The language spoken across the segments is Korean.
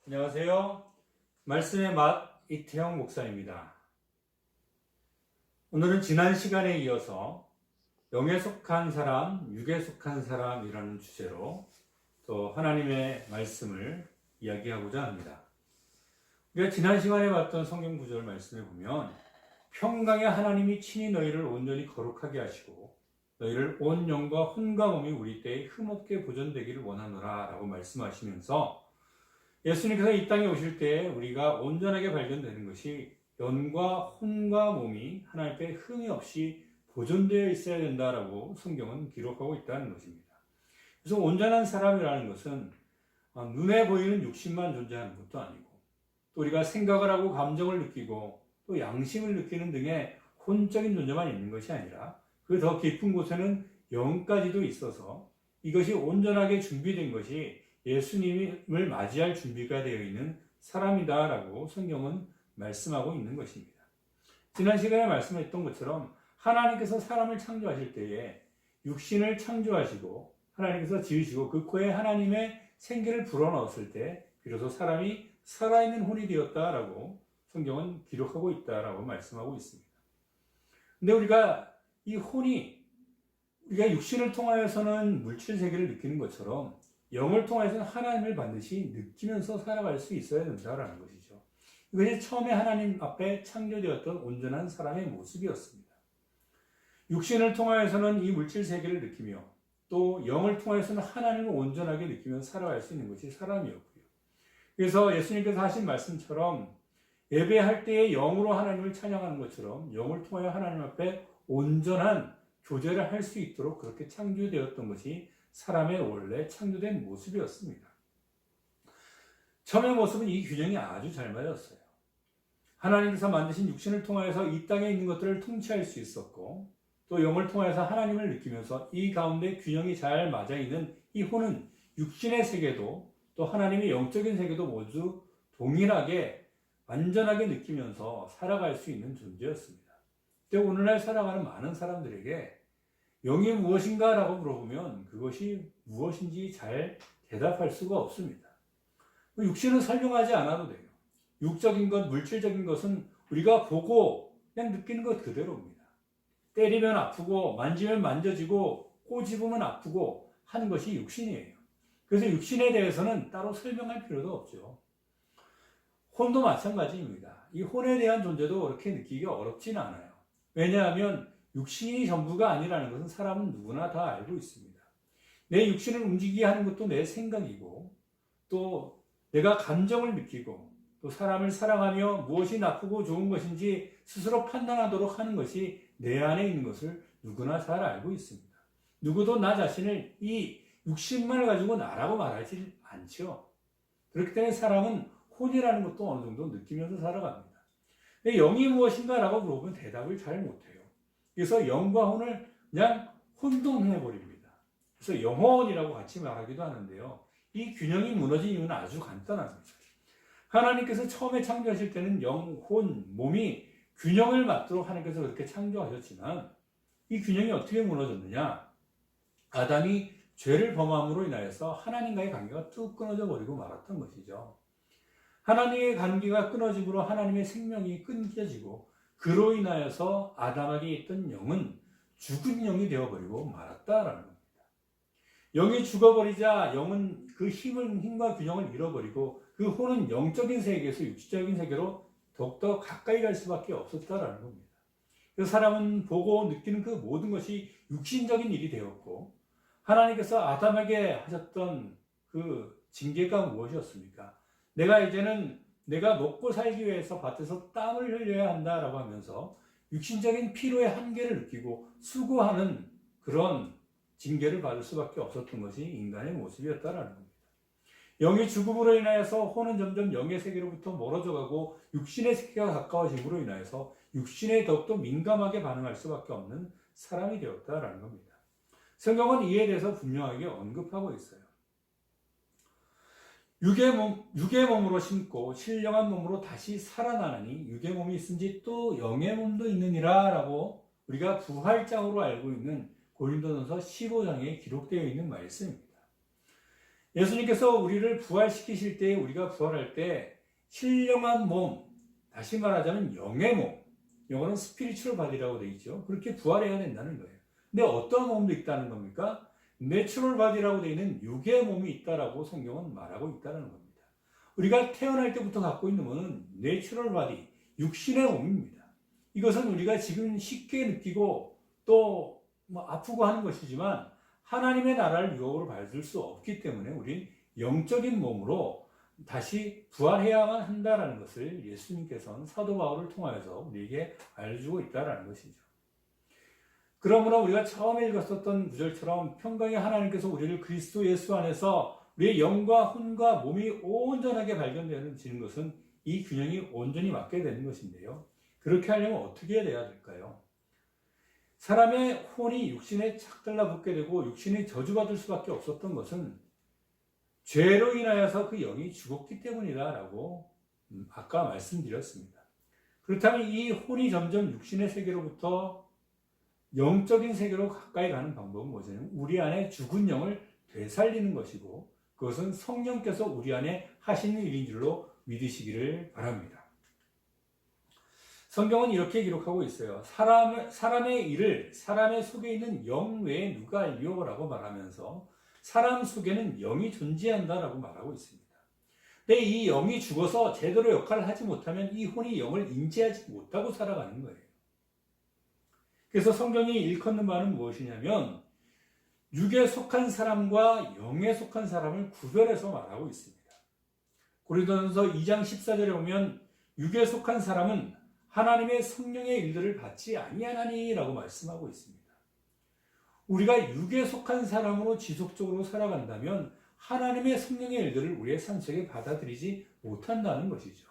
안녕하세요. 말씀의 맛 이태영 목사입니다. 오늘은 지난 시간에 이어서 영에 속한 사람, 육에 속한 사람이라는 주제로 또 하나님의 말씀을 이야기하고자 합니다. 우리가 지난 시간에 봤던 성경 구절 말씀에 보면 평강의 하나님이 친히 너희를 온전히 거룩하게 하시고 너희를 온 영과 혼과 몸이 우리 때에 흠없게 보존되기를 원하노라 라고 말씀하시면서 예수님께서 이 땅에 오실 때 우리가 온전하게 발견되는 것이 영과 혼과 몸이 하나님 앞에 흠이 없이 보존되어 있어야 된다라고 성경은 기록하고 있다는 것입니다. 그래서 온전한 사람이라는 것은 눈에 보이는 육신만 존재하는 것도 아니고 또 우리가 생각을 하고 감정을 느끼고 또 양심을 느끼는 등의 혼적인 존재만 있는 것이 아니라 그 더 깊은 곳에는 영까지도 있어서 이것이 온전하게 준비된 것이 예수님을 맞이할 준비가 되어 있는 사람이다라고 성경은 말씀하고 있는 것입니다. 지난 시간에 말씀했던 것처럼 하나님께서 사람을 창조하실 때에 육신을 창조하시고 하나님께서 지으시고 그 코에 하나님의 생기를 불어넣었을 때 비로소 사람이 살아있는 혼이 되었다라고 성경은 기록하고 있다라고 말씀하고 있습니다. 근데 우리가 이 혼이 우리가 육신을 통하여서는 물질 세계를 느끼는 것처럼 영을 통해서는 하나님을 반드시 느끼면서 살아갈 수 있어야 된다라는 것이죠. 이것이 처음에 하나님 앞에 창조되었던 온전한 사람의 모습이었습니다. 육신을 통하여서는 이 물질 세계를 느끼며 또 영을 통해서는 하나님을 온전하게 느끼면서 살아갈 수 있는 것이 사람이었고요. 그래서 예수님께서 하신 말씀처럼 예배할 때에 영으로 하나님을 찬양하는 것처럼 영을 통하여 하나님 앞에 온전한 교제를 할 수 있도록 그렇게 창조되었던 것이 사람의 원래 창조된 모습이었습니다. 처음의 모습은 이 균형이 아주 잘 맞았어요. 하나님께서 만드신 육신을 통하여서 이 땅에 있는 것들을 통치할 수 있었고 또 영을 통해서 하나님을 느끼면서 이 가운데 균형이 잘 맞아 있는 이 혼은 육신의 세계도 또 하나님의 영적인 세계도 모두 동일하게 완전하게 느끼면서 살아갈 수 있는 존재였습니다. 근데 오늘날 살아가는 많은 사람들에게 영이 무엇인가 라고 물어보면 그것이 무엇인지 잘 대답할 수가 없습니다. 육신은 설명하지 않아도 돼요. 육적인 것, 물질적인 것은 우리가 보고 그냥 느끼는 것 그대로입니다. 때리면 아프고 만지면 만져지고 꼬집으면 아프고 하는 것이 육신이에요. 그래서 육신에 대해서는 따로 설명할 필요도 없죠. 혼도 마찬가지입니다. 이 혼에 대한 존재도 그렇게 느끼기가 어렵진 않아요. 왜냐하면 육신이 전부가 아니라는 것은 사람은 누구나 다 알고 있습니다. 내 육신을 움직이게 하는 것도 내 생각이고 또 내가 감정을 느끼고 또 사람을 사랑하며 무엇이 나쁘고 좋은 것인지 스스로 판단하도록 하는 것이 내 안에 있는 것을 누구나 잘 알고 있습니다. 누구도 나 자신을 이 육신만을 가지고 나라고 말하지 않죠. 그렇기 때문에 사람은 혼이라는 것도 어느 정도 느끼면서 살아갑니다. 근데 영이 무엇인가 라고 물어보면 대답을 잘 못해요. 그래서 영과 혼을 그냥 혼동해버립니다. 그래서 영혼이라고 같이 말하기도 하는데요. 이 균형이 무너진 이유는 아주 간단합니다. 하나님께서 처음에 창조하실 때는 영, 혼, 몸이 균형을 맞도록 하나님께서 그렇게 창조하셨지만 이 균형이 어떻게 무너졌느냐? 아담이 죄를 범함으로 인하여서 하나님과의 관계가 뚝 끊어져 버리고 말았던 것이죠. 하나님의 관계가 끊어짐으로 하나님의 생명이 끊겨지고 그로 인하여서 아담에게 있던 영은 죽은 영이 되어버리고 말았다라는 겁니다. 영이 죽어버리자 영은 그 힘과 균형을 잃어버리고 그 혼은 영적인 세계에서 육체적인 세계로 더욱더 가까이 갈 수밖에 없었다라는 겁니다. 그래서 사람은 보고 느끼는 그 모든 것이 육신적인 일이 되었고 하나님께서 아담에게 하셨던 그 징계가 무엇이었습니까? 내가 이제는 내가 먹고 살기 위해서 밭에서 땀을 흘려야 한다라고 하면서 육신적인 피로의 한계를 느끼고 수고하는 그런 징계를 받을 수밖에 없었던 것이 인간의 모습이었다라는 겁니다. 영이 죽음으로 인하여서 혼은 점점 영의 세계로부터 멀어져 가고 육신의 세계가 가까워짐으로 인하여서 육신에 더욱더 민감하게 반응할 수밖에 없는 사람이 되었다라는 겁니다. 성경은 이에 대해서 분명하게 언급하고 있어요. 육의 몸으로 심고 신령한 몸으로 다시 살아나느니 육의 몸이 있은지 또 영의 몸도 있느니라 라고 우리가 부활장으로 알고 있는 고린도전서 15장에 기록되어 있는 말씀입니다. 예수님께서 우리를 부활시키실 때, 우리가 부활할 때 신령한 몸, 다시 말하자면 영의 몸, 영어는 스피리추얼 바디라고 되어 있죠. 그렇게 부활해야 된다는 거예요. 근데 어떤 몸도 있다는 겁니까? 내추럴 바디라고 되어 있는 육의 몸이 있다라고 성경은 말하고 있다는 겁니다. 우리가 태어날 때부터 갖고 있는 것은 내추럴 바디, 육신의 몸입니다. 이것은 우리가 지금 쉽게 느끼고 또 아프고 하는 것이지만 하나님의 나라를 유업으로 받을 수 없기 때문에 우린 영적인 몸으로 다시 부활해야만 한다는 것을 예수님께서는 사도 바울을 통하여서 우리에게 알려주고 있다는 것이죠. 그러므로 우리가 처음에 읽었었던 구절처럼 평강의 하나님께서 우리를 그리스도 예수 안에서 우리의 영과 혼과 몸이 온전하게 발견되는 것은 이 균형이 온전히 맞게 되는 것인데요. 그렇게 하려면 어떻게 해야 될까요? 사람의 혼이 육신에 착 달라붙게 되고 육신이 저주받을 수밖에 없었던 것은 죄로 인하여서 그 영이 죽었기 때문이다라고 아까 말씀드렸습니다. 그렇다면 이 혼이 점점 육신의 세계로부터 영적인 세계로 가까이 가는 방법은 뭐냐면 우리 안에 죽은 영을 되살리는 것이고 그것은 성령께서 우리 안에 하시는 일인 줄로 믿으시기를 바랍니다. 성경은 이렇게 기록하고 있어요. 사람의 일을 사람의 속에 있는 영 외에 누가 알리오라고 말하면서 사람 속에는 영이 존재한다라고 말하고 있습니다. 근데 이 영이 죽어서 제대로 역할을 하지 못하면 이 혼이 영을 인지하지 못하고 살아가는 거예요. 그래서 성경이 일컫는 바는 무엇이냐면 육에 속한 사람과 영에 속한 사람을 구별해서 말하고 있습니다. 고린도전서 2장 14절에 보면 육에 속한 사람은 하나님의 성령의 일들을 받지 아니하나니라고 말씀하고 있습니다. 우리가 육에 속한 사람으로 지속적으로 살아간다면 하나님의 성령의 일들을 우리의 삶 속에 받아들이지 못한다는 것이죠.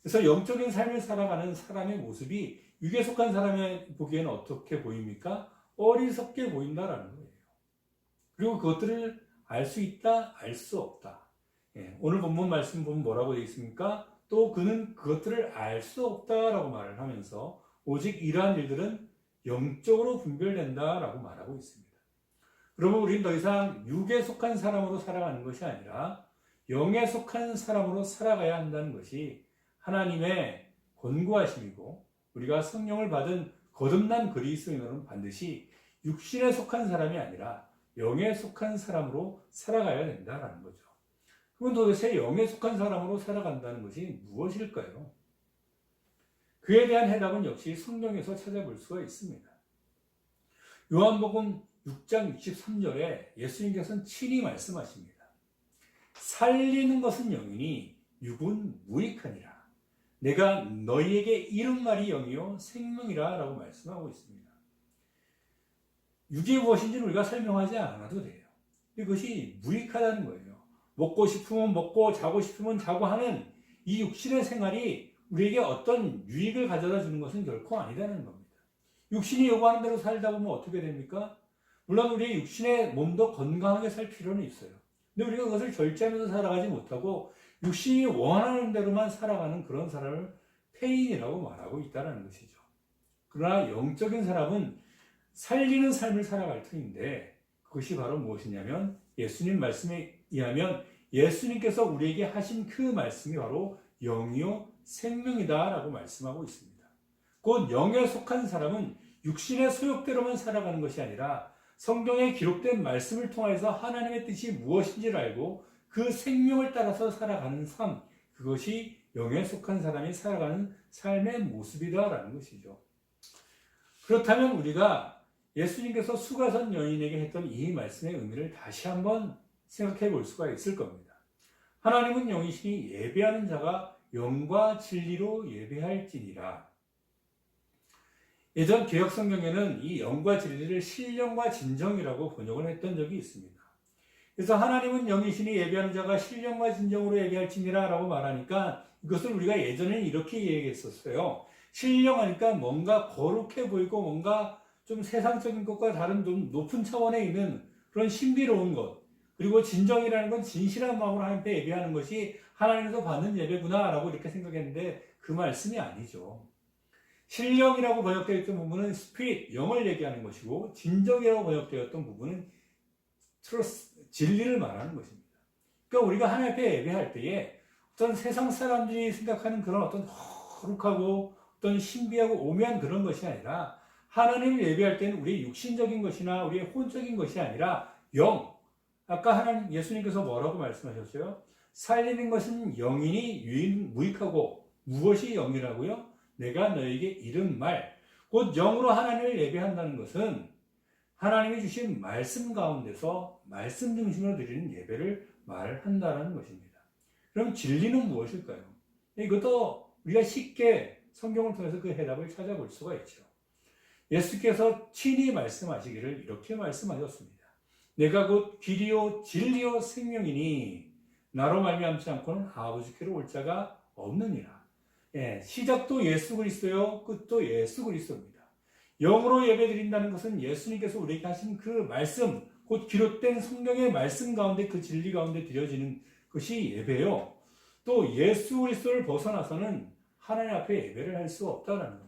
그래서 영적인 삶을 살아가는 사람의 모습이 육에 속한 사람의 보기에는 어떻게 보입니까? 어리석게 보인다라는 거예요. 그리고 그것들을 알 수 있다, 알 수 없다. 오늘 본문 말씀 보면 뭐라고 되어 있습니까? 또 그는 그것들을 알 수 없다라고 말을 하면서 오직 이러한 일들은 영적으로 분별된다라고 말하고 있습니다. 그러면 우리는 더 이상 육에 속한 사람으로 살아가는 것이 아니라 영에 속한 사람으로 살아가야 한다는 것이 하나님의 권고하심이고 우리가 성령을 받은 거듭난 그리스도인은 반드시 육신에 속한 사람이 아니라 영에 속한 사람으로 살아가야 된다는 거죠. 그럼 도대체 영에 속한 사람으로 살아간다는 것이 무엇일까요? 그에 대한 해답은 역시 성경에서 찾아볼 수가 있습니다. 요한복음 6장 63절에 예수님께서는 친히 말씀하십니다. 살리는 것은 영이니 육은 무익하니라. 내가 너희에게 이른 말이 영이요 생명이라 라고 말씀하고 있습니다. 육이 무엇인지는 우리가 설명하지 않아도 돼요. 이것이 무익하다는 거예요. 먹고 싶으면 먹고 자고 싶으면 자고 하는 이 육신의 생활이 우리에게 어떤 유익을 가져다 주는 것은 결코 아니라는 겁니다. 육신이 요구하는 대로 살다 보면 어떻게 됩니까? 물론 우리의 육신의 몸도 건강하게 살 필요는 있어요. 근데 우리가 그것을 절제하면서 살아가지 못하고 육신이 원하는 대로만 살아가는 그런 사람을 폐인이라고 말하고 있다는 것이죠. 그러나 영적인 사람은 살리는 삶을 살아갈 터인데 그것이 바로 무엇이냐면 예수님 말씀에 의하면 예수님께서 우리에게 하신 그 말씀이 바로 영이요 생명이다 라고 말씀하고 있습니다. 곧 영에 속한 사람은 육신의 소욕대로만 살아가는 것이 아니라 성경에 기록된 말씀을 통해서 하나님의 뜻이 무엇인지를 알고 그 생명을 따라서 살아가는 삶, 그것이 영에 속한 사람이 살아가는 삶의 모습이다라는 것이죠. 그렇다면 우리가 예수님께서 수가선 여인에게 했던 이 말씀의 의미를 다시 한번 생각해 볼 수가 있을 겁니다. 하나님은 영이시니 예배하는 자가 영과 진리로 예배할지니라. 예전 개역성경에는 이 영과 진리를 신령과 진정이라고 번역을 했던 적이 있습니다. 그래서 하나님은 영이시니 예배하는 자가 신령과 진정으로 예배할지니라 라고 말하니까 이것을 우리가 예전에는 이렇게 얘기했었어요. 신령하니까 뭔가 거룩해 보이고 뭔가 좀 세상적인 것과 다른 좀 높은 차원에 있는 그런 신비로운 것, 그리고 진정이라는 건 진실한 마음으로 하나님께 예배하는 것이 하나님에서 받는 예배구나라고 이렇게 생각했는데 그 말씀이 아니죠. 신령이라고 번역되어 있던 부분은 스피릿, 영을 얘기하는 것이고 진정이라고 번역되었던 부분은 트러스트, 진리를 말하는 것입니다. 그러니까 우리가 하나님 앞에 예배할 때에 어떤 세상 사람들이 생각하는 그런 어떤 거룩하고 어떤 신비하고 오묘한 그런 것이 아니라 하나님을 예배할 때는 우리의 육신적인 것이나 우리의 혼적인 것이 아니라 영. 아까 하나님 예수님께서 뭐라고 말씀하셨어요? 살리는 것은 영이니 무익하고 무엇이 영이라고요? 내가 너에게 이른 말. 곧 영으로 하나님을 예배한다는 것은 하나님이 주신 말씀 가운데서 말씀 중심으로 드리는 예배를 말한다는 것입니다. 그럼 진리는 무엇일까요? 이것도 우리가 쉽게 성경을 통해서 그 해답을 찾아볼 수가 있죠. 예수께서 친히 말씀하시기를 이렇게 말씀하셨습니다. 내가 곧 길이요 진리요 생명이니 나로 말미암지 않고는 아버지께로 올 자가 없느니라. 시작도 예수 그리스도요 끝도 예수 그리스도입니다. 영으로 예배드린다는 것은 예수님께서 우리에게 하신 그 말씀, 곧 기록된 성경의 말씀 가운데 그 진리 가운데 드려지는 것이 예배요. 또 예수 그리스도를 벗어나서는 하나님 앞에 예배를 할 수 없다는 겁니다.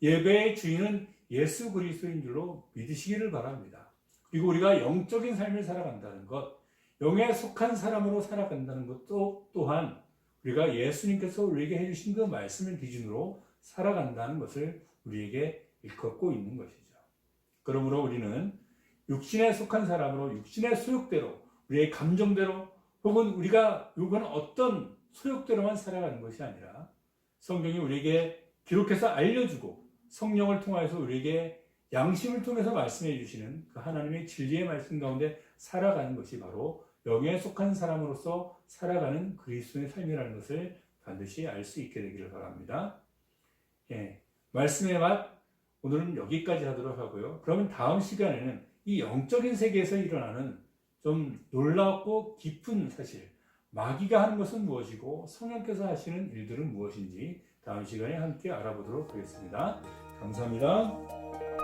예배의 주인은 예수 그리스도인 줄로 믿으시기를 바랍니다. 그리고 우리가 영적인 삶을 살아간다는 것, 영에 속한 사람으로 살아간다는 것도 또한 우리가 예수님께서 우리에게 해주신 그 말씀을 기준으로 살아간다는 것을 우리에게 일컫고 있는 것이죠. 그러므로 우리는 육신에 속한 사람으로 육신의 소욕대로 우리의 감정대로 혹은 우리가 요구하는 어떤 소욕대로만 살아가는 것이 아니라 성경이 우리에게 기록해서 알려주고 성령을 통해서 우리에게 양심을 통해서 말씀해 주시는 그 하나님의 진리의 말씀 가운데 살아가는 것이 바로 영에 속한 사람으로서 살아가는 그리스도의 삶이라는 것을 반드시 알 수 있게 되기를 바랍니다. 말씀의 맛 오늘은 여기까지 하도록 하고요. 그러면 다음 시간에는 이 영적인 세계에서 일어나는 좀 놀랍고 깊은 사실, 마귀가 하는 것은 무엇이고 성령께서 하시는 일들은 무엇인지 다음 시간에 함께 알아보도록 하겠습니다. 감사합니다.